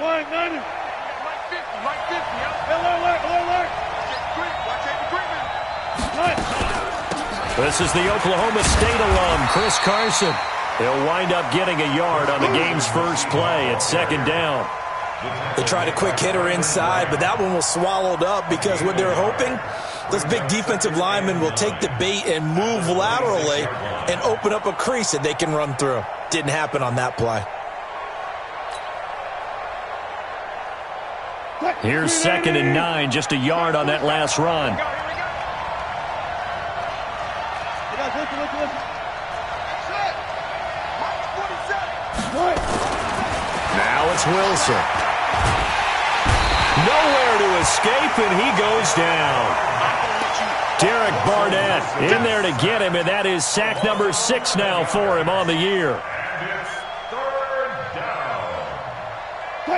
Flying 90. Right 50, alert. This is the Oklahoma State alum, Chris Carson. He'll wind up getting a yard on the game's first play at second down. They tried a quick hitter inside, but that one was swallowed up because what they're hoping, those big defensive linemen will take the bait and move laterally and open up a crease that they can run through. Didn't happen on that play. Here's 2nd and 9, just a yard on that last run. Now it's Wilson. Nowhere to escape, and he goes down. Derek Barnett in there to get him, and that is sack number 6 now for him on the year.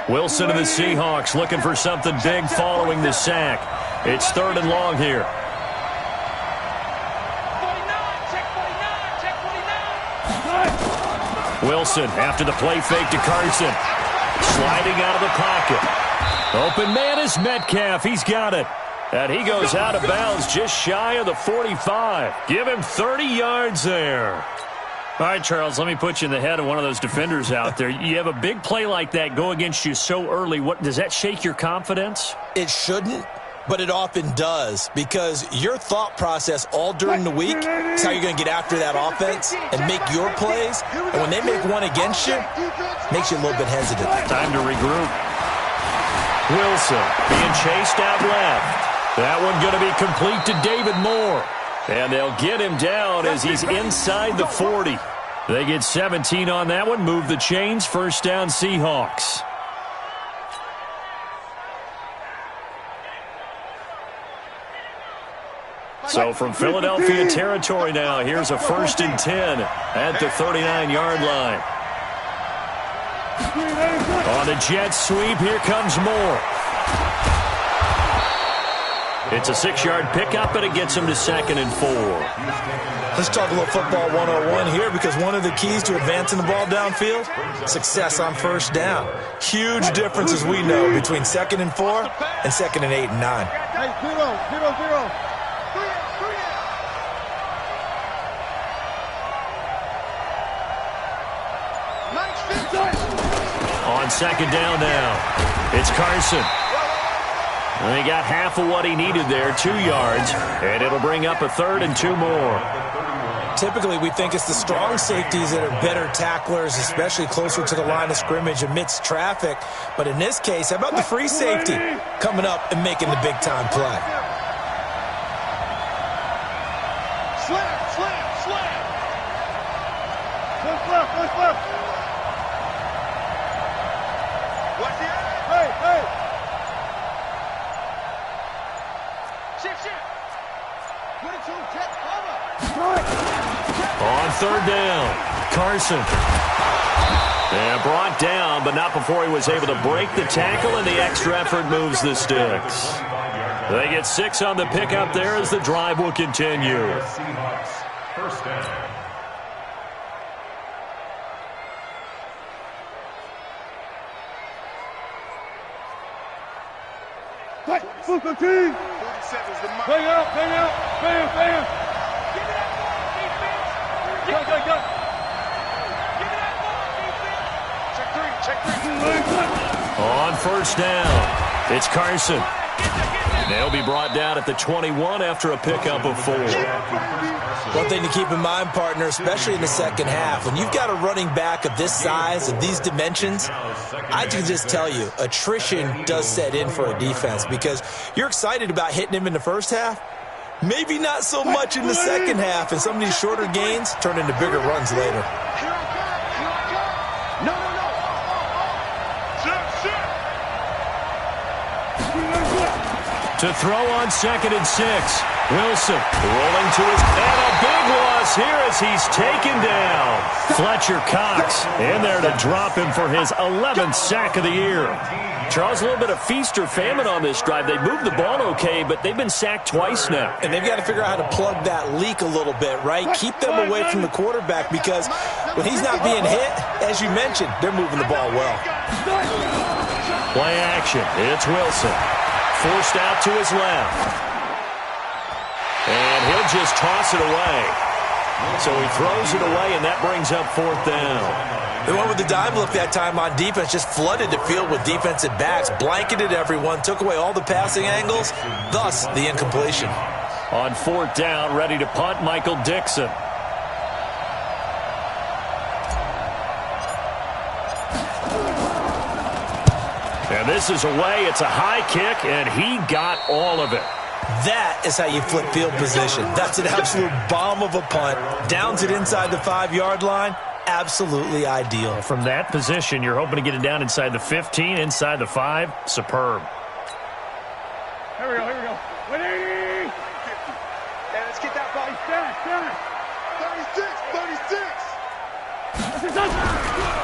Wilson and the Seahawks looking for something big following the sack. It's 3rd and long here. Wilson after the play fake to Carson. Sliding out of the pocket. Open man is Metcalf. He's got it. And he goes out of bounds just shy of the 45. Give him 30 yards there. All right, Charles, let me put you in the head of one of those defenders out there. You have a big play like that go against you so early. What does that shake your confidence? It shouldn't, but it often does, because your thought process all during the week is how you're going to get after that offense and make your plays. And when they make one against you, it makes you a little bit hesitant. Time to regroup. Wilson being chased out left. That one going to be complete to David Moore. And they'll get him down as he's inside the 40. They get 17 on that one. Move the chains. First down, Seahawks. So from Philadelphia territory now, here's a 1st and 10 at the 39-yard line. On the jet sweep, here comes Moore. It's a 6-yard pickup, and it gets him to 2nd and 4. Let's talk a little football 101 here, because one of the keys to advancing the ball downfield, success on first down. Huge difference, as we know, between 2nd and 4 and 2nd and 8 and 9. Hey, 0. On 2nd down now, it's Carson. And he got half of what he needed there, 2 yards, and it'll bring up a 3rd and 2 more. Typically, we think it's the strong safeties that are better tacklers, especially closer to the line of scrimmage amidst traffic. But in this case, how about the free safety coming up and making the big-time play? Slam. Let's left. What's the Hey. Shift. Put it to him, jet cover. On 3rd down, Carson. And brought down, but not before he was able to break the tackle, and the extra effort moves the sticks. They get 6 on the pickup there as the drive will continue. First down. Full 15. 47's the mark. Bang out. Bam. Give me that ball, defense. Go. Give me that ball, defense. Check 3. On first down, it's Carson. They'll be brought down at the 21 after a pickup of 4. One thing to keep in mind, partner, especially in the second half, when you've got a running back of this size, of these dimensions, I can just tell you, attrition does set in for a defense, because you're excited about hitting him in the first half, maybe not so much in the second half, and some of these shorter gains turn into bigger runs later. To throw on 2nd and 6. Wilson rolling to his, and a big loss here as he's taken down. Fletcher Cox in there to drop him for his 11th sack of the year. Charles, a little bit of feast or famine on this drive. They moved the ball okay, but they've been sacked twice now. And they've got to figure out how to plug that leak a little bit, right? Keep them away from the quarterback, because when he's not being hit, as you mentioned, they're moving the ball well. Play action. It's Wilson. Forced out to his left. And he'll just toss it away. So he throws it away, and that brings up 4th down. They went with the dime look that time on defense, just flooded the field with defensive backs, blanketed everyone, took away all the passing angles, thus the incompletion. On 4th down, ready to punt, Michael Dixon. And this is away. It's a high kick, and he got all of it. That is how you flip field position. That's an absolute bomb of a punt. Downs it inside the 5-yard line. Absolutely ideal. From that position, you're hoping to get it down inside the 15, inside the 5. Superb. Here we go, here we go. 180! And let's get that ball back. 36.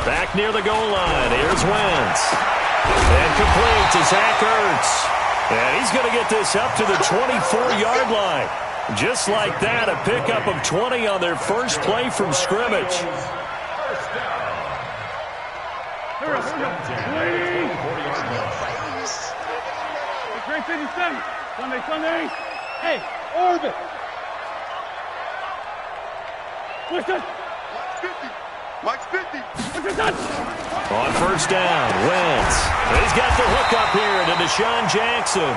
Back near the goal line. Here's Wentz. And complete to Zach Ertz. And he's going to get this up to the 24-yard line. Just like that, a pickup of 20 on their first play from scrimmage. Great 57. Sunday. Hey, orbit. What's that? Mike's 50. On 1st down, Wentz. He's got the hook up here to Deshaun Jackson.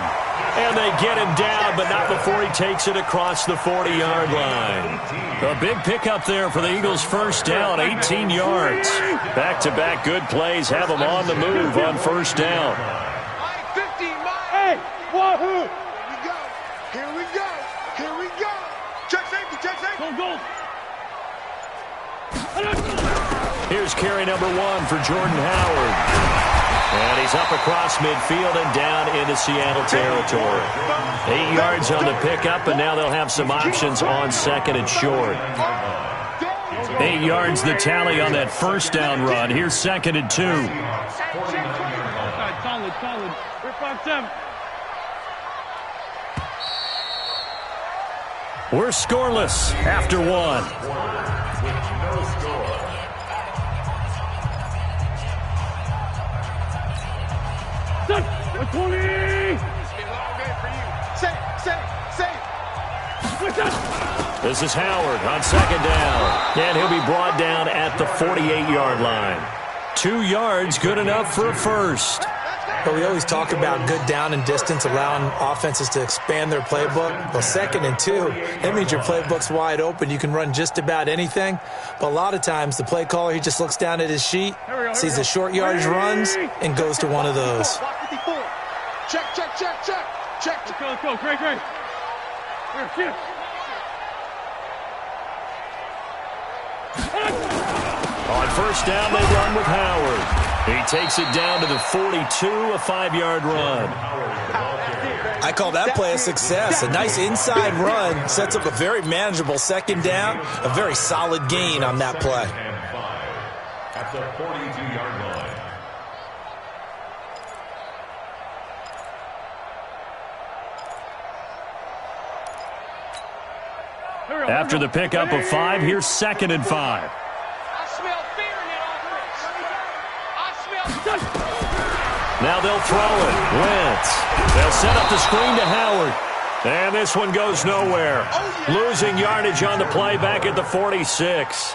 And they get him down, but not before he takes it across the 40-yard line. A big pickup there for the Eagles' 1st down, 18 yards. Back-to-back good plays have them on the move on 1st down. Hey, wahoo! Here we go. Check safety. Go. Here's carry number 1 for Jordan Howard. And he's up across midfield and down into Seattle territory. 8 yards on the pickup, and now they'll have some options on 2nd and short. 8 yards the tally on that 1st down run. Here's 2nd and 2. Solid. We're 5-7. We're scoreless after 1. Set. 20. This is Howard on 2nd down. And he'll be brought down at the 48-yard line. 2 yards, good enough for a first. But we always talk about good down and distance, allowing offenses to expand their playbook. Well, 2nd and 2, that means your playbook's wide open. You can run just about anything. But a lot of times, the play caller, he just looks down at his sheet, sees the short yardage runs, and goes to one of those. Check. Let's go. Great. Here, shift. On 1st down, they run with Howard. He takes it down to the 42, a 5-yard run. I call that play a success. A nice inside run sets up a very manageable 2nd down, a very solid gain on that play. At the 42-yard line. After the pickup of 5, here's 2nd and 5. Now they'll throw it. Wentz. They'll set up the screen to Howard. And this one goes nowhere. Losing yardage on the play back at the 46.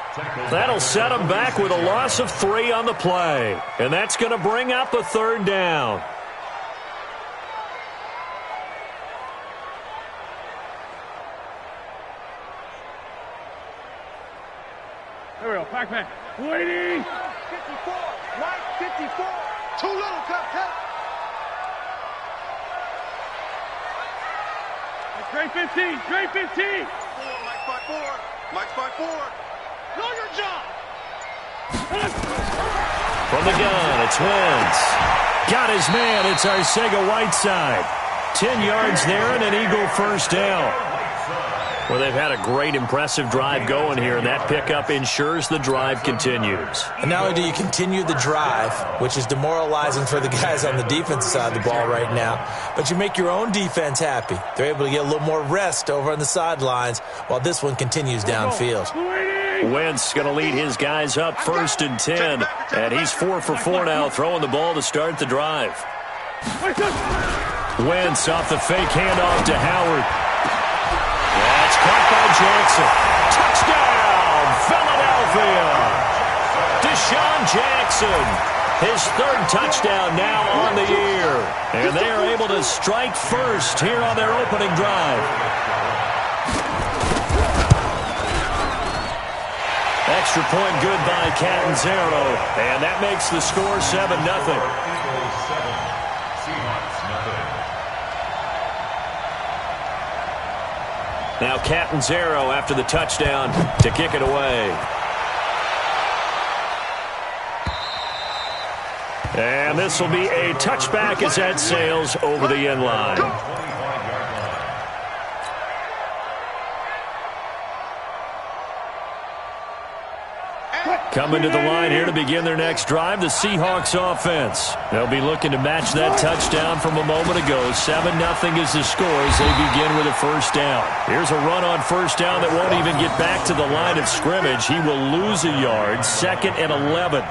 That'll set them back with a loss of 3 on the play. And that's going to bring up a 3rd down. There we go. Pac-Man. Waiting. 54. Mike, 54. Too little. Cut. Great 15. Mike 5-4. Mike's 5-4. Know your job. From the gun, it's Wentz. Got his man. It's Arcega-Whiteside. 10 yards there and an Eagle 1st down. Well, they've had a great, impressive drive going here, and that pickup ensures the drive continues. And not only do you continue the drive, which is demoralizing for the guys on the defensive side of the ball right now, but you make your own defense happy. They're able to get a little more rest over on the sidelines while this one continues downfield. Wentz going to lead his guys up 1st and 10. And he's 4 for 4 now, throwing the ball to start the drive. Wentz off the fake handoff to Howard. That's caught by Jackson. Touchdown, Philadelphia. Deshaun Jackson, his 3rd touchdown now on the year. And they are able to strike first here on their opening drive. Extra point good by Catanzaro. And that makes the score 7-0. Now Catanzaro after the touchdown to kick it away. And this will be a touchback as that sails over the end line. Coming to the line here to begin their next drive, the Seahawks offense. They'll be looking to match that touchdown from a moment ago. 7-0 is the score as they begin with a 1st down. Here's a run on 1st down that won't even get back to the line of scrimmage. He will lose a yard. 2nd and 11.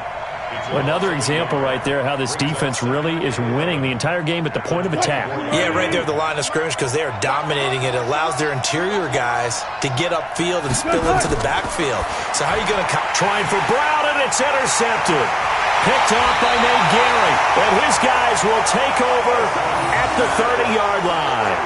Another example right there how this defense really is winning the entire game at the point of attack. Yeah, right there at the line of scrimmage because they are dominating it. It allows their interior guys to get upfield and spill into the backfield. So how are you going to trying for Brown, and it's intercepted. Picked off by Nate Gary. And his guys will take over at the 30-yard line.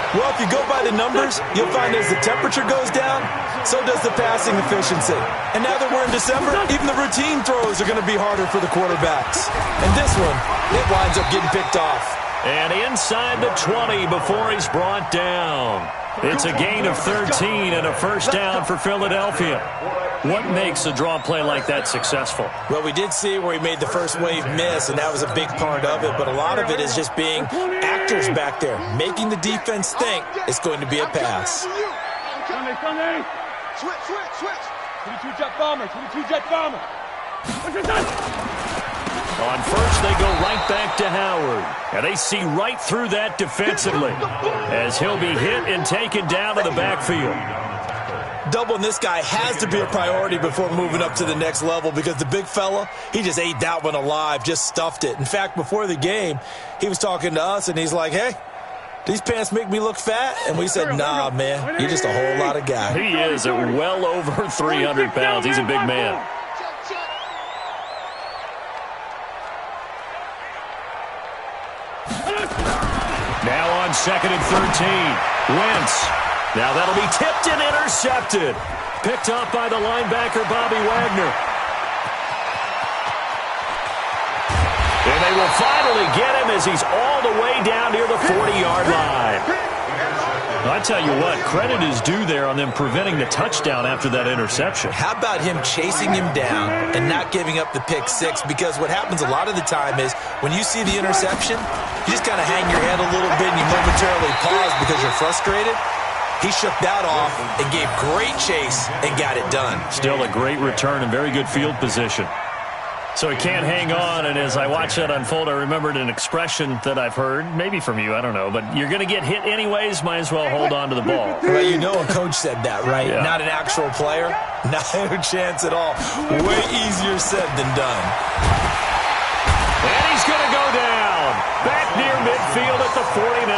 Well, if you go by the numbers, you'll find as the temperature goes down, so does the passing efficiency. And now that we're in December, even the routine throws are going to be harder for the quarterbacks. And this one, it winds up getting picked off. And inside the 20 before he's brought down. It's a gain of 13 and a 1st down for Philadelphia. What makes a draw play like that successful? Well, we did see where he made the first wave miss, and that was a big part of it. But a lot of it is just being actors back there, making the defense think it's going to be a pass. Switch. 22 jet bomber. On 1st, they go right back to Howard. And they see right through that defensively as he'll be hit and taken down to the backfield. Doubling this guy has to be a priority before moving up to the next level because the big fella, he just ate that one alive, just stuffed it. In fact, before the game, he was talking to us, and he's like, hey, these pants make me look fat? And we said, nah, man, you're just a whole lot of guy. He is at well over 300 pounds. He's a big man. Now on 2nd and 13, Wentz. Now that'll be tipped and intercepted. Picked up by the linebacker, Bobby Wagner. And they will finally get him as he's all the way down near the 40-yard line. I tell you what, credit is due there on them preventing the touchdown after that interception. How about him chasing him down and not giving up the pick 6? Because what happens a lot of the time is when you see the interception, you just kind of hang your head a little bit and you momentarily pause because you're frustrated. He shook that off and gave great chase and got it done. Still a great return and very good field position. So he can't hang on, and as I watch that unfold, I remembered an expression that I've heard, maybe from you, I don't know, but you're going to get hit anyways, might as well hold on to the ball. Well, you know a coach said that, right? Yeah. Not an actual player. No chance at all. Way easier said than done. And he's going to go down. Back near midfield at the 49.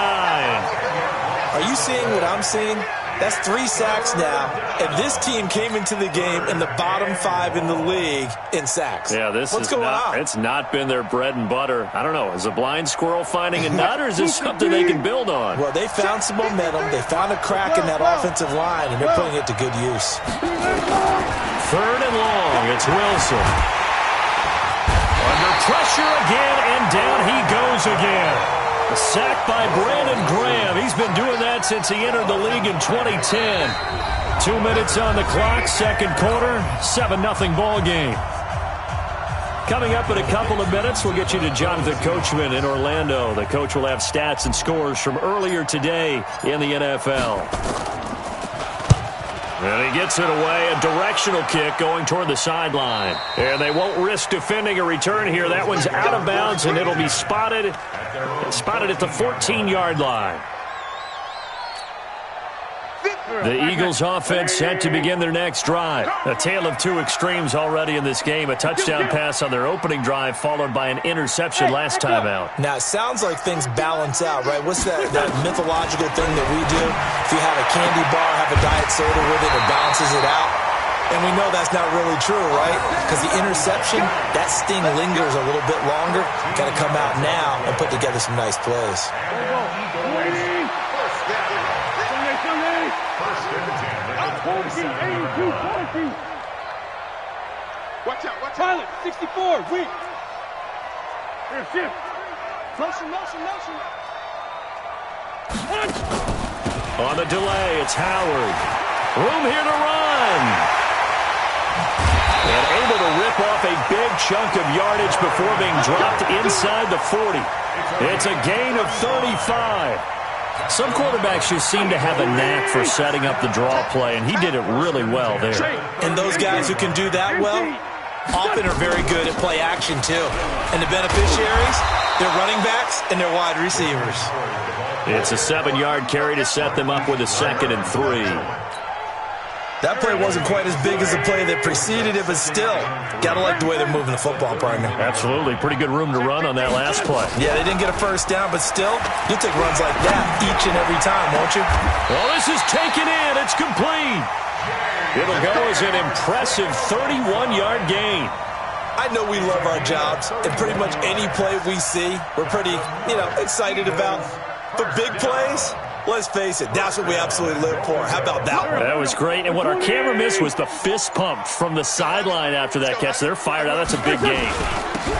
Are you seeing what I'm seeing? That's 3 sacks now, and this team came into the game in the bottom 5 in the league in sacks. Yeah, What's going on? It's not been their bread and butter. I don't know. Is a blind squirrel finding a nut, or is this something they can build on? Well, they found some momentum. They found a crack in that offensive line, and they're putting it to good use. 3rd and long. It's Wilson. Under pressure again, and down he goes again. A sack by Brandon Graham. He's been doing that since he entered the league in 2010. 2 minutes on the clock, 2nd quarter, 7-0 ball game. Coming up in a couple of minutes, we'll get you to Jonathan Coachman in Orlando. The coach will have stats and scores from earlier today in the NFL. And he gets it away, a directional kick going toward the sideline. And they won't risk defending a return here. That one's out of bounds, and it'll be spotted at the 14-yard line. The Eagles offense set to begin their next drive. A tale of two extremes already in this game. A touchdown pass on their opening drive followed by an interception last time out. Now, it sounds like things balance out, right? What's that mythological thing that we do? If you have a candy bar, have a diet soda with it, it balances it out. And we know that's not really true, right? Because the interception, that sting lingers a little bit longer. Got to come out now and put together some nice plays. Watch out, watch out. 64, weak. Here, shift. Motion. On the delay, it's Howard. Room here to run. And able to rip off a big chunk of yardage before being dropped inside the 40. It's a gain of 35. Some quarterbacks just seem to have a knack for setting up the draw play, and he did it really well there. And those guys who can do that well often are very good at play action too. And the beneficiaries, they're running backs and they're wide receivers. It's a 7-yard carry to set them up with a 2nd and 3. That play wasn't quite as big as the play that preceded it, but still, got to like the way they're moving the football, partner. Absolutely. Pretty good room to run on that last play. Yeah, they didn't get a first down, but still, you'll take runs like that each and every time, won't you? Well, this is taken in. It's complete. It'll go as an impressive 31-yard gain. I know we love our jobs, and pretty much any play we see, we're pretty, excited about. But big plays, let's face it, that's what we absolutely live for. How about that one? That was great. And what our camera missed was the fist pump from the sideline after that catch. They're fired out. That's a big gain.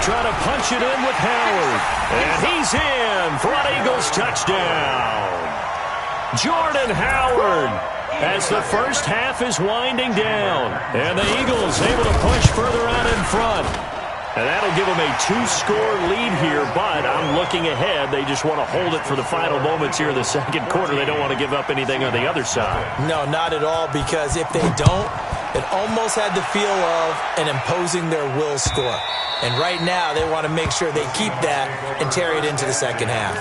Trying to punch it in with Howard. And he's in for an Eagles touchdown. Jordan Howard as the first half is winding down. And the Eagles able to push further out in front. And that'll give them a 2-score lead here, but I'm looking ahead. They just want to hold it for the final moments here in the second quarter. They don't want to give up anything on the other side. No, not at all, because if they don't, it almost had the feel of an imposing their will score. And right now, they want to make sure they keep that and carry it into the second half.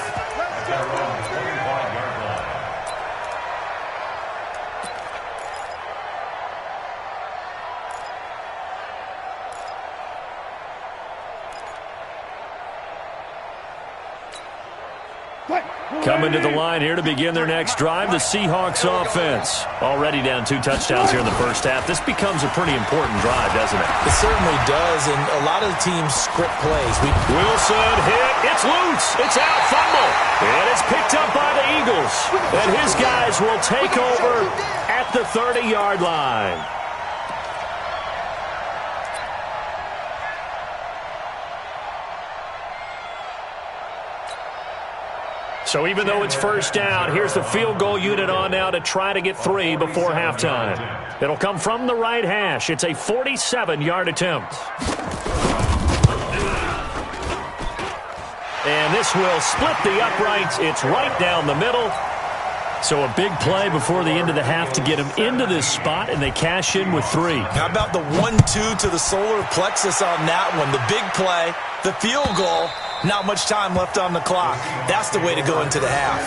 Coming to the line here to begin their next drive, the Seahawks offense. Already down 2 touchdowns here in the first half. This becomes a pretty important drive, doesn't it? It certainly does, and a lot of the teams script plays. Wilson hit. It's loose. It's out. Fumble. And it's picked up by the Eagles. And his guys will take over at the 30-yard line. So even though it's first down, here's the field goal unit on now to try to get 3 before halftime. It'll come from the right hash. It's a 47-yard attempt. And this will split the uprights. It's right down the middle. So a big play before the end of the half to get them into this spot, and they cash in with 3. How about the 1-2 to the solar plexus on that one? The big play, the field goal. Not much time left on the clock. That's the way to go into the half.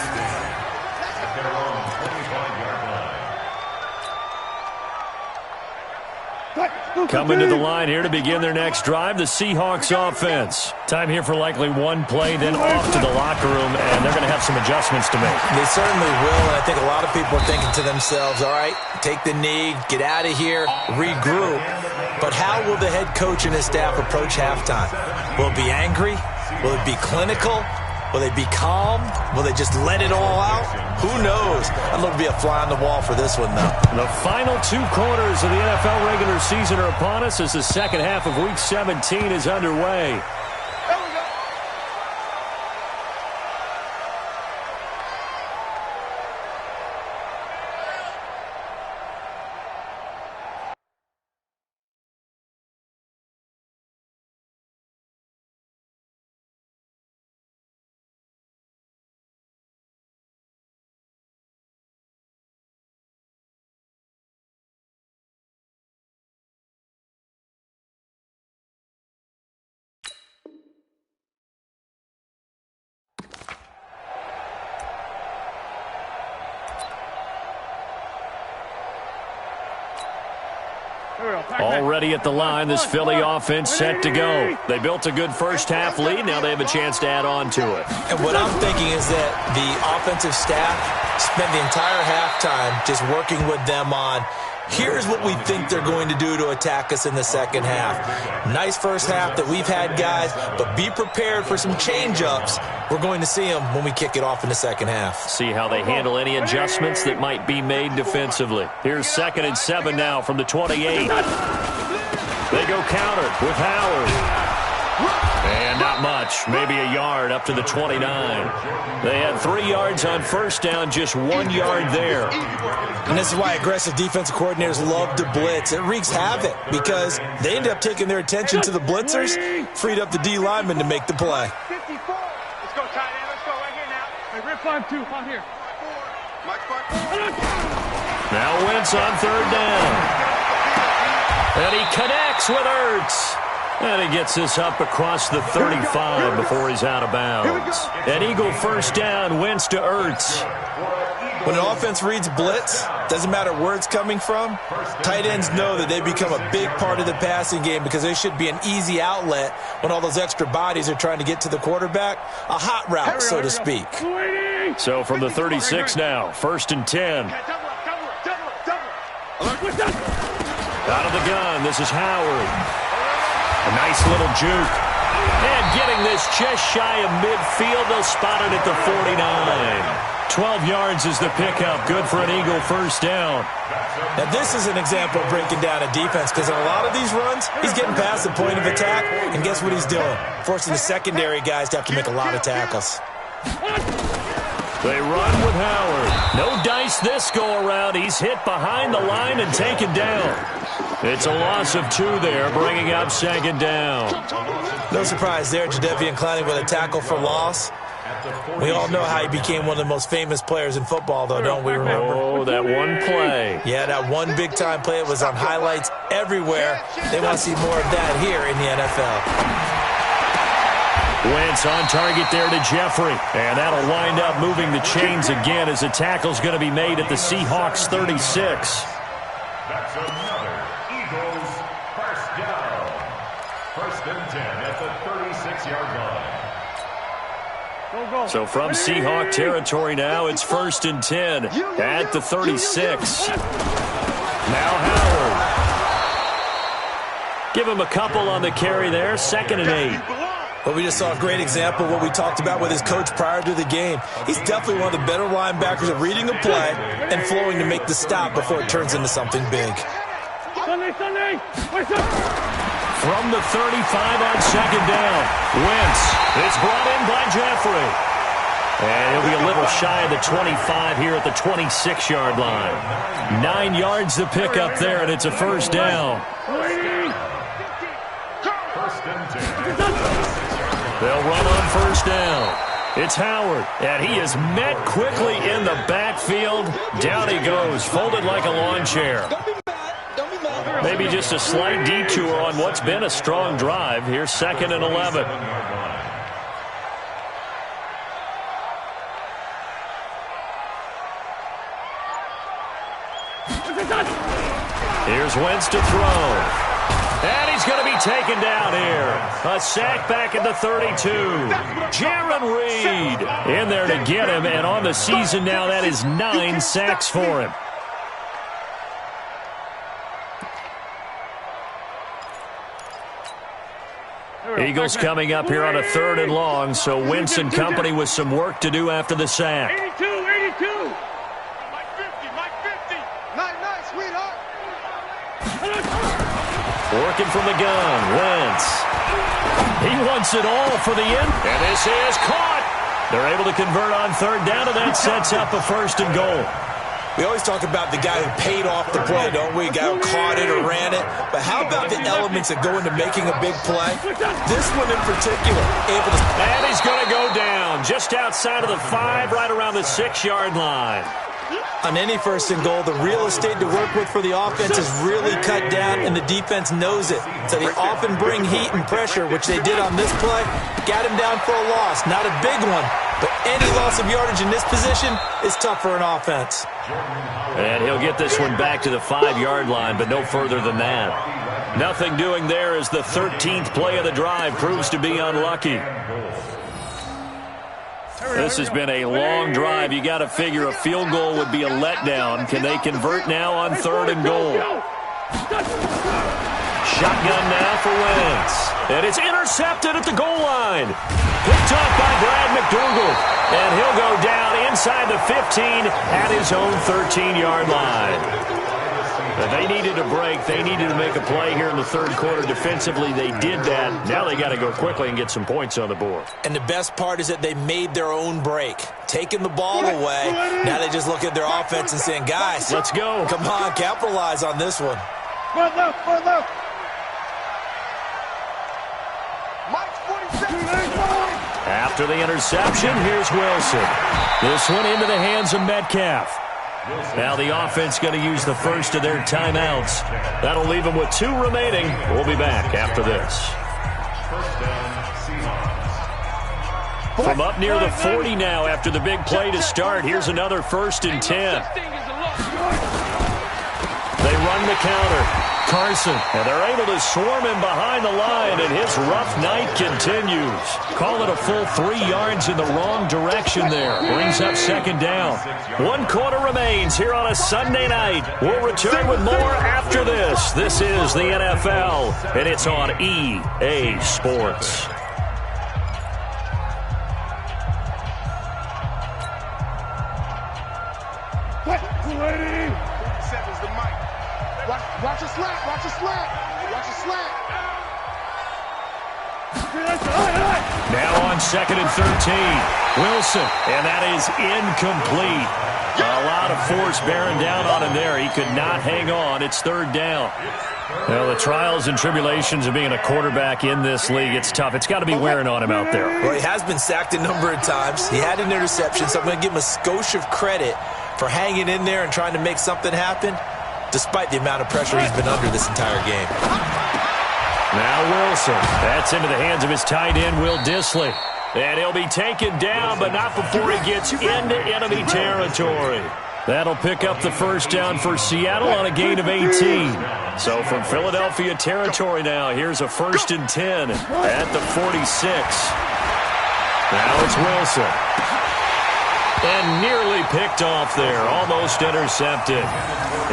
Coming to the line here to begin their next drive, the Seahawks offense. Time here for likely one play, then off to the locker room, and they're going to have some adjustments to make. They certainly will, and I think a lot of people are thinking to themselves, all right, take the knee, get out of here, regroup. But how will the head coach and his staff approach halftime? Will it be angry? Will it be clinical? Will they be calm? Will they just let it all out? Who knows? I'd love to be a fly on the wall for this one, though. The final 2 quarters of the NFL regular season are upon us as the second half of Week 17 is underway. Already at the line, this Philly offense set to go. They built a good first-half lead. Now they have a chance to add on to it. And what I'm thinking is that the offensive staff spent the entire halftime just working with them on, here's what we think they're going to do to attack us in the second half. Nice first half that we've had, guys, but be prepared for some change-ups. We're going to see them when we kick it off in the second half. See how they handle any adjustments that might be made defensively. Here's 2nd and 7 now from the 28. They go counter with Howard. And not much, maybe a yard up to the 29. They had 3 yards on first down, just 1 yard there. And this is why aggressive defensive coordinators love to blitz. It wreaks havoc because they end up taking their attention to the blitzers, freed up the D lineman to make the play. 54. Let's go, tight end. Let's go right here now. Hey, rip 5-2, on here. Now Wentz on 3rd down. And he connects with Ertz. And he gets this up across the 35 before he's out of bounds. An Eagle first down, Wentz to Ertz. When an offense reads blitz, doesn't matter where it's coming from, tight ends know that they become a big part of the passing game because they should be an easy outlet when all those extra bodies are trying to get to the quarterback. A hot route, so to speak. So from the 36 now, 1st and 10. Out of the gun, this is Howard. A nice little juke. And getting this just shy of midfield. They'll spot it at the 49. 12 yards is the pickup. Good for an Eagle first down. Now, this is an example of breaking down a defense because in a lot of these runs, he's getting past the point of attack, and guess what he's doing? Forcing the secondary guys to have to make a lot of tackles. They run with Howard. No dice this go-around. He's hit behind the line and taken down. It's a loss of 2 there, bringing up 2nd down. No surprise there, Jadeveon Clowney with a tackle for loss. We all know how he became one of the most famous players in football, though, don't we remember? Oh, that one play. Yeah, that one big-time play. It was on highlights everywhere. They want to see more of that here in the NFL. Wentz on target there to Jeffrey. And that'll wind up moving the chains again as the tackle's going to be made at the Seahawks 36. That's another Eagles first down. 1st and 10 at the 36-yard line. So from Seahawk territory now, it's 1st and 10 at the 36. Now Howard. Give him a couple on the carry there, 2nd and 8. Well, we just saw a great example of what we talked about with his coach prior to the game. He's definitely one of the better linebackers at reading a play and flowing to make the stop before it turns into something big. From the 35 on 2nd down, Wentz is brought in by Jeffrey. And he'll be a little shy of the 25 here at the 26-yard line. 9 yards to pick up there, and it's a first down. They'll run on first down. It's Howard, and he is met quickly in the backfield. Down he goes, folded like a lawn chair. Maybe just a slight detour on what's been a strong drive. Here's 2nd and 11. Here's Wentz to throw. And he's going to be taken down here. A sack back at the 32. Jaron Reed in there to get him. And on the season now, that is 9 sacks for him. Eagles coming up here on a 3rd and long. So Wentz and company with some work to do after the sack. 82. Mike 50. Nice, sweetheart. Working from the gun, Wentz. He wants it all for the end. And this is caught. They're able to convert on 3rd down, and that sets up a 1st and goal. We always talk about the guy who paid off the play, don't we? The guy who caught it or ran it. But how about the elements that go into making a big play? This one in particular, able to... And he's going to go down just outside of the 5, right around the 6-yard line. On any 1st and goal, the real estate to work with for the offense is really cut down, and the defense knows it. So they often bring heat and pressure, which they did on this play. Got him down for a loss. Not a big one, But any loss of yardage in this position is tough for an offense. And he'll get this one back to the 5-yard line, but no further than that. Nothing doing there as the 13th play of the drive proves to be unlucky. This has been a long drive. You got to figure a field goal would be a letdown. Can they convert now on 3rd and goal? Shotgun now for Wentz. And it's intercepted at the goal line. Picked off by Brad McDougal. And he'll go down inside the 15 at his own 13-yard line. But they needed a break. They needed to make a play here in the 3rd quarter. Defensively, they did that. Now they got to go quickly and get some points on the board. And the best part is that they made their own break. Taking the ball away. Now they just look at their offense and saying, guys, let's go. Come on, capitalize on this one. One left. After the interception, here's Wilson. This one into the hands of Metcalf. Now the offense going to use the first of their timeouts. That'll leave them with 2 remaining. We'll be back after this. From up near the 40 now after the big play to start, here's another 1st and 10. They run the counter. Carson, and they're able to swarm him behind the line, and his rough night continues. Call it a full 3 yards in the wrong direction there. Brings up 2nd down. 1 quarter remains here on a Sunday night. We'll return with more after this. This is the NFL, and it's on EA Sports. Watch a slant. Watch a slant. Now on 2nd and 13. Wilson, and that is incomplete. A lot of force bearing down on him there. He could not hang on. It's 3rd down. Well, the trials and tribulations of being a quarterback in this league, it's tough. It's got to be wearing on him out there. Well, he has been sacked a number of times. He had an interception, so I'm going to give him a skosh of credit for hanging in there and trying to make something happen, despite the amount of pressure he's been under this entire game. Now Wilson. That's into the hands of his tight end, Will Dissly. And he'll be taken down, but not before he gets into enemy territory. That'll pick up the 1st down for Seattle on a gain of 18. So from Philadelphia territory now, here's a 1st and 10 at the 46. Now it's Wilson. And nearly picked off there. Almost intercepted.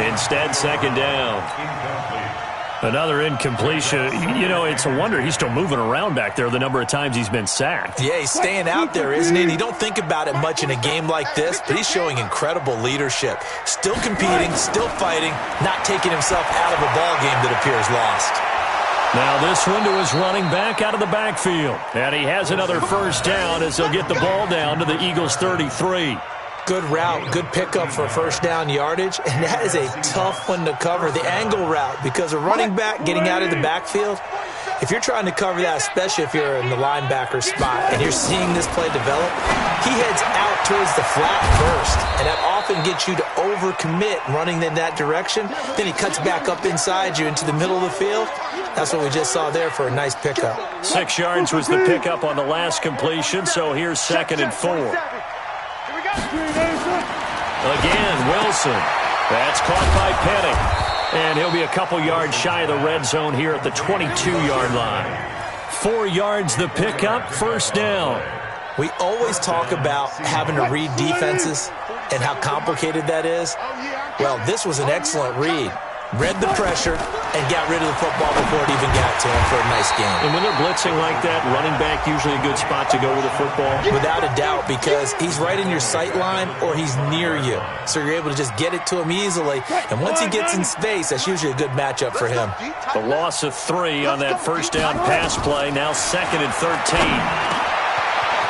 Instead, 2nd down. Another incompletion. You know, it's a wonder he's still moving around back there the number of times he's been sacked. Yeah, he's staying out there, isn't he? And you don't think about it much in a game like this, but he's showing incredible leadership. Still competing, still fighting, not taking himself out of a ball game that appears lost. Now this one to his running back out of the backfield. And he has another 1st down as he'll get the ball down to the Eagles' 33. Good route, good pickup for 1st down yardage, and that is a tough one to cover, the angle route, because a running back getting out of the backfield, if you're trying to cover that, especially if you're in the linebacker spot and you're seeing this play develop, he heads out towards the flat first, and that often gets you to overcommit running in that direction. Then he cuts back up inside you into the middle of the field. That's what we just saw there for a nice pickup. 6 yards was the pickup on the last completion, so here's 2nd and 4. Again, Wilson. That's caught by Penning. And he'll be a couple yards shy of the red zone here at the 22-yard line. 4 yards the pickup, 1st down. We always talk about having to read defenses and how complicated that is. Well, this was an excellent read. Read the pressure and got rid of the football before it even got to him for a nice game. And when they're blitzing like that, running back usually a good spot to go with the football? Without a doubt, because he's right in your sight line or he's near you. So you're able to just get it to him easily. And once he gets in space, that's usually a good matchup for him. The loss of 3 on that 1st down pass play. Now 2nd and 13.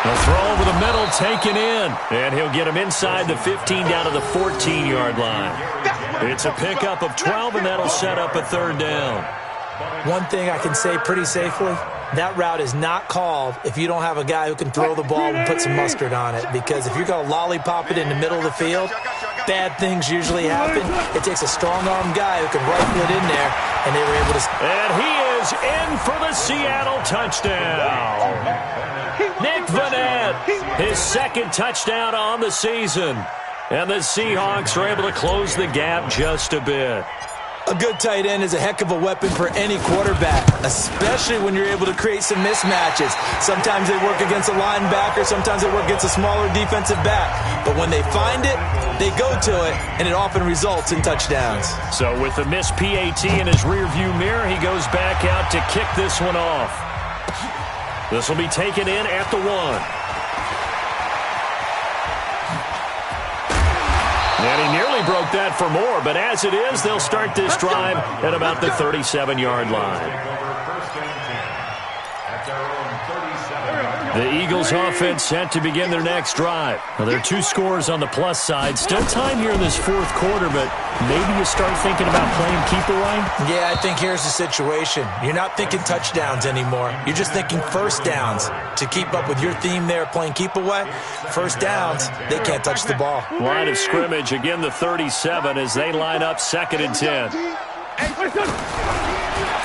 He'll throw over the middle, taken in. And he'll get him inside the 15 down to the 14-yard line. It's a pickup of 12, and that'll set up a 3rd down. One thing I can say pretty safely, that route is not called if you don't have a guy who can throw the ball and put some mustard on it. Because if you're going to lollipop it in the middle of the field, bad things usually happen. It takes a strong-arm guy who can rifle it in there, and they were able to... And he is in for the Seattle touchdown. Nick Vanez it. His second touchdown on the season. And the Seahawks are able to close the gap just a bit. A good tight end is a heck of a weapon for any quarterback, especially when you're able to create some mismatches. Sometimes they work against a linebacker, sometimes they work against a smaller defensive back. But when they find it, they go to it, and it often results in touchdowns. So with the missed PAT in his rearview mirror, he goes back out to kick this one off. This will be taken in at the 1. And he nearly broke that for more, but as it is, they'll start this drive at about the 37-yard line. The Eagles offense set to begin their next drive. Now, there are 2 scores on the plus side. Still time here in this fourth quarter, but maybe you start thinking about playing keep away? Yeah, I think here's the situation. You're not thinking touchdowns anymore. You're just thinking first downs. To keep up with your theme there, playing keep away, first downs, they can't touch the ball. Line of scrimmage, again the 37 as they line up 2nd and 10.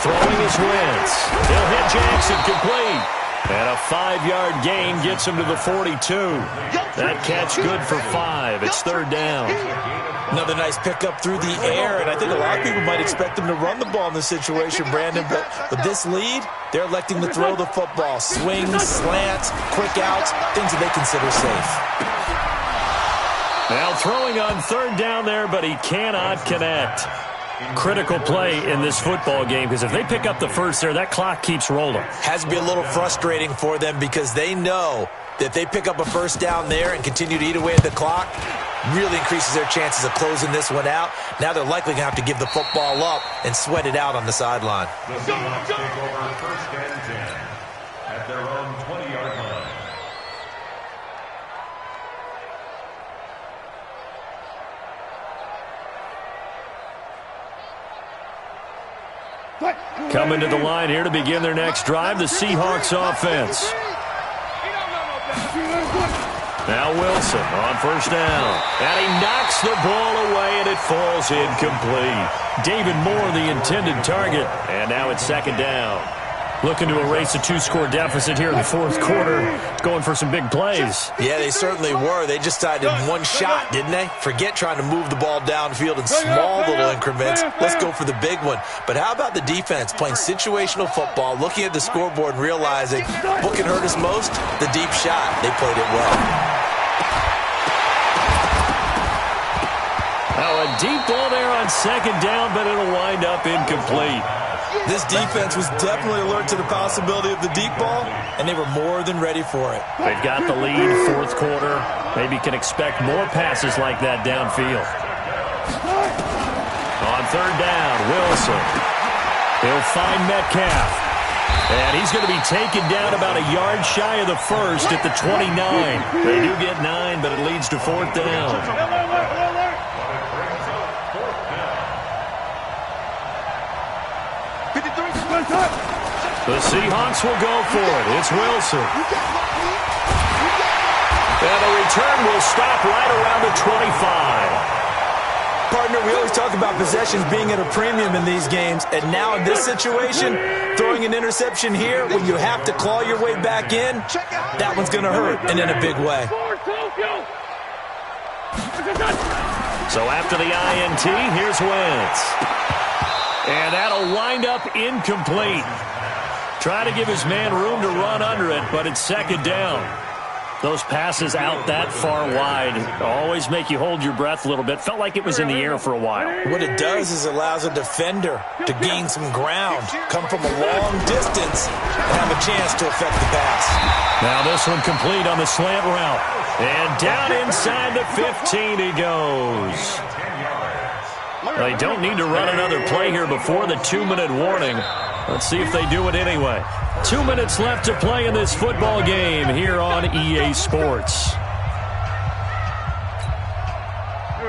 Throwing his Wentz. He'll hit Jackson, complete. And a 5-yard gain gets him to the 42. That catch good for 5. It's 3rd down. Another nice pickup through the air, and I think a lot of people might expect them to run the ball in this situation, Brandon, but with this lead, they're electing to throw the football. Swings, slants, quick outs, things that they consider safe. Now throwing on 3rd down there, but he cannot connect. Critical play in this football game, because if they pick up the first there, that clock keeps rolling. Has to be a little frustrating for them because they know that if they pick up a first down there and continue to eat away at the clock, really increases their chances of closing this one out. Now they're likely going to have to give the football up and sweat it out on the sideline. The Seahawks take over 1st and 10 at their own 20-yard line. Coming to the line here to begin their next drive, the Seahawks offense. Now Wilson on 1st down. And he knocks the ball away, and it falls incomplete. David Moore, the intended target. And now it's 2nd down. Looking to erase a 2-score deficit here in the fourth quarter. Going for some big plays. Yeah, they certainly were. They just decided one shot, didn't they? Forget trying to move the ball downfield in small little increments. Let's go for the big one. But how about the defense playing situational football, looking at the scoreboard and realizing what can hurt us most? The deep shot. They played it well. Now a deep ball there on 2nd down, but it'll wind up incomplete. This defense was definitely alert to the possibility of the deep ball, and they were more than ready for it. They've got the lead, fourth quarter. Maybe can expect more passes like that downfield. On 3rd down, Wilson. He'll find Metcalf. And he's going to be taken down about a yard shy of the first at the 29. They do get 9, but it leads to 4th down. The Seahawks will go for it. It's Wilson. And the return will stop right around the 25. Partner, we always talk about possessions being at a premium in these games, and now in this situation, throwing an interception here when you have to claw your way back in, that one's going to hurt, and in a big way. So after the INT, here's Wentz. And that'll wind up incomplete. Try to give his man room to run under it, but it's 2nd down. Those passes out that far wide always make you hold your breath a little bit. Felt like it was in the air for a while. What it does is allows a defender to gain some ground, come from a long distance, and have a chance to affect the pass. Now this one complete on the slant route. And down inside the 15 he goes. They don't need to run another play here before the 2-minute warning. Let's see if they do it anyway. 2 minutes left to play in this football game here on EA Sports.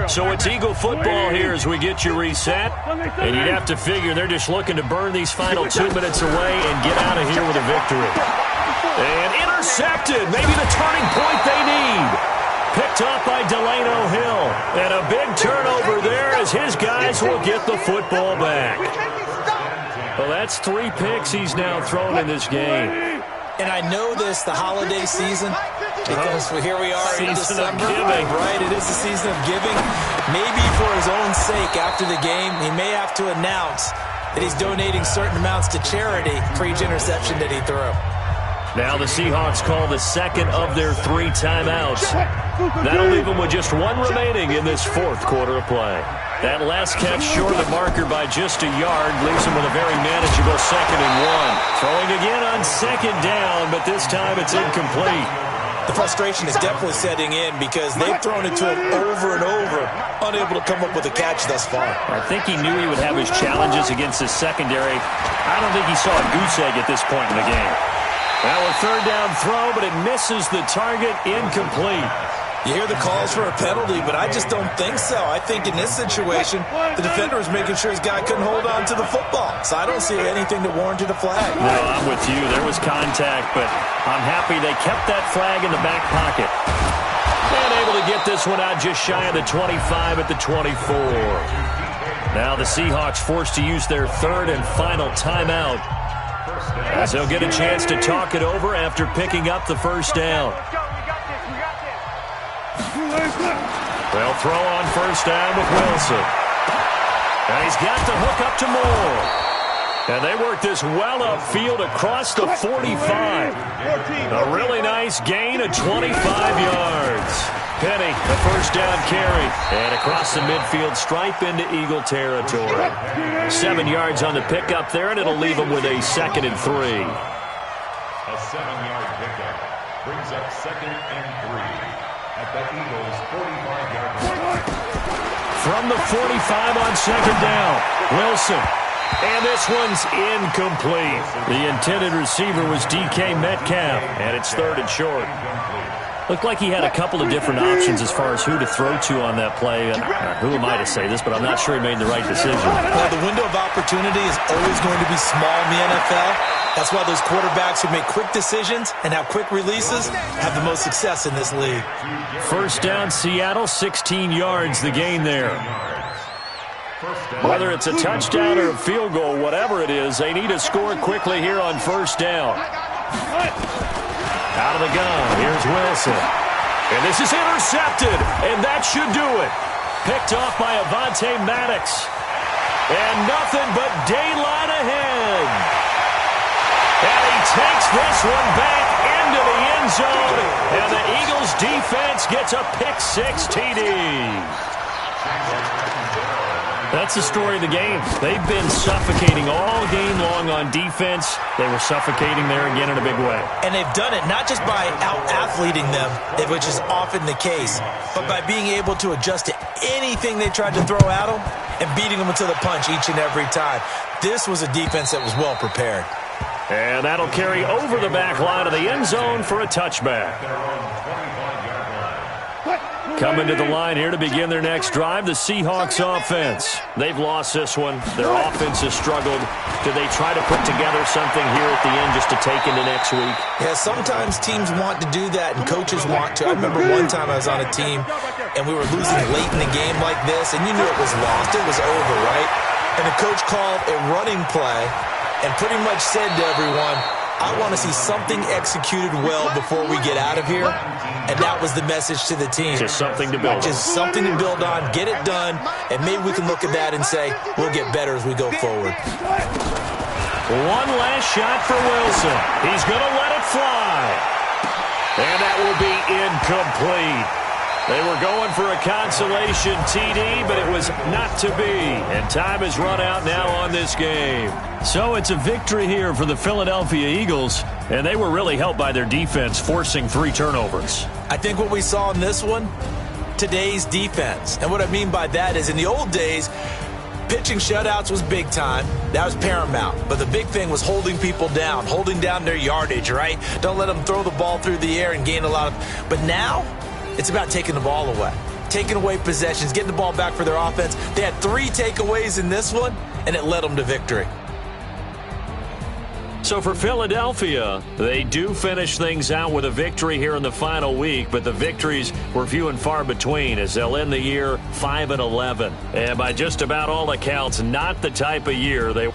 So it's Eagle football here as we get you reset. And you'd have to figure they're just looking to burn these final 2 minutes away and get out of here with a victory. And intercepted. Maybe the turning point they need. Picked up by Delano Hill. And a big turnover there as his guys will get the football back. Well, that's 3 picks he's now thrown in this game. And I know this, the holiday season because here we are in Season of December. giving. Right, it is the season of giving. Maybe for his own sake after the game, he may have to announce that he's donating certain amounts to charity for each interception that he threw. Now the Seahawks call the second of their 3 timeouts. That'll leave them with just 1 remaining in this 4th quarter of play. That last catch short of the marker by just a yard leaves them with a very manageable 2nd and 1. Throwing again on 2nd down, but this time it's incomplete. The frustration is definitely setting in because they've thrown it to him over and over, unable to come up with a catch thus far. I think he knew he would have his challenges against his secondary. I don't think he saw a goose egg at this point in the game. Now a 3rd down throw, but it misses the target, incomplete. You hear the calls for a penalty, but I just don't think so. I think in this situation, the defender is making sure his guy couldn't hold on to the football. So I don't see anything that warranted a flag. No, I'm with you. There was contact, but I'm happy they kept that flag in the back pocket. And able to get this one out just shy of the 25 at the 24. Now the Seahawks forced to use their 3rd and final timeout, as they'll get a chance to talk it over after picking up the 1st down. They'll throw on 1st down with Wilson. And he's got the hook up to Moore. And they work this well upfield across the 45. A really nice gain of 25 yards. Penny, the 1st down carry. And across the midfield stripe into Eagle territory. 7 yards on the pickup there, and it'll leave them with a 2nd and 3. A 7-yard pickup brings up 2nd and 3 at the Eagles' 45-yard line. From the 45 on 2nd down, Wilson. And this one's incomplete. The intended receiver was DK Metcalf, and it's 3rd and short. Looked like he had a couple of different options as far as who to throw to on that play. Who am I to say this, but I'm not sure he made the right decision. Well, the window of opportunity is always going to be small in the NFL. That's why those quarterbacks who make quick decisions and have quick releases have the most success in this league. 1st down, Seattle, 16 yards the gain there. Whether it's a touchdown or a field goal, whatever it is, they need to score quickly here on 1st down. Out of the gun, here's Wilson. And this is intercepted, and that should do it. Picked off by Avonte Maddox. And nothing but daylight ahead. And he takes this one back into the end zone, and the Eagles defense gets a pick-6 TD. That's the story of the game. They've been suffocating all game long on defense. They were suffocating there again in a big way. And they've done it not just by out-athleting them, which is often the case, but by being able to adjust to anything they tried to throw at them and beating them until the punch each and every time. This was a defense that was well prepared. And that'll carry over the back line of the end zone for a touchback. Coming to the line here to begin their next drive, the Seahawks offense. They've lost this one. Their offense has struggled. Do they try to put together something here at the end just to take into next week? Yeah, sometimes teams want to do that and coaches want to. I remember one time I was on a team and we were losing late in the game like this, and you knew it was lost. It was over, right? And the coach called a running play and pretty much said to everyone, I want to see something executed well before we get out of here. And that was the message to the team. Just something to build on. Just something to build on, get it done, and maybe we can look at that and say, we'll get better as we go forward. One last shot for Wilson. He's going to let it fly. And that will be incomplete. They were going for a consolation TD, but it was not to be. And time has run out now on this game. So it's a victory here for the Philadelphia Eagles, and they were really helped by their defense forcing 3 turnovers. I think what we saw in this one, today's defense. And what I mean by that is in the old days, pitching shutouts was big time. That was paramount. But the big thing was holding people down, holding down their yardage, right? Don't let them throw the ball through the air and gain a lot of... But now, it's about taking the ball away. Taking away possessions, getting the ball back for their offense. They had 3 takeaways in this one, and it led them to victory. So for Philadelphia, they do finish things out with a victory here in the final week, but the victories were few and far between as they'll end the year 5-11. And by just about all accounts, not the type of year they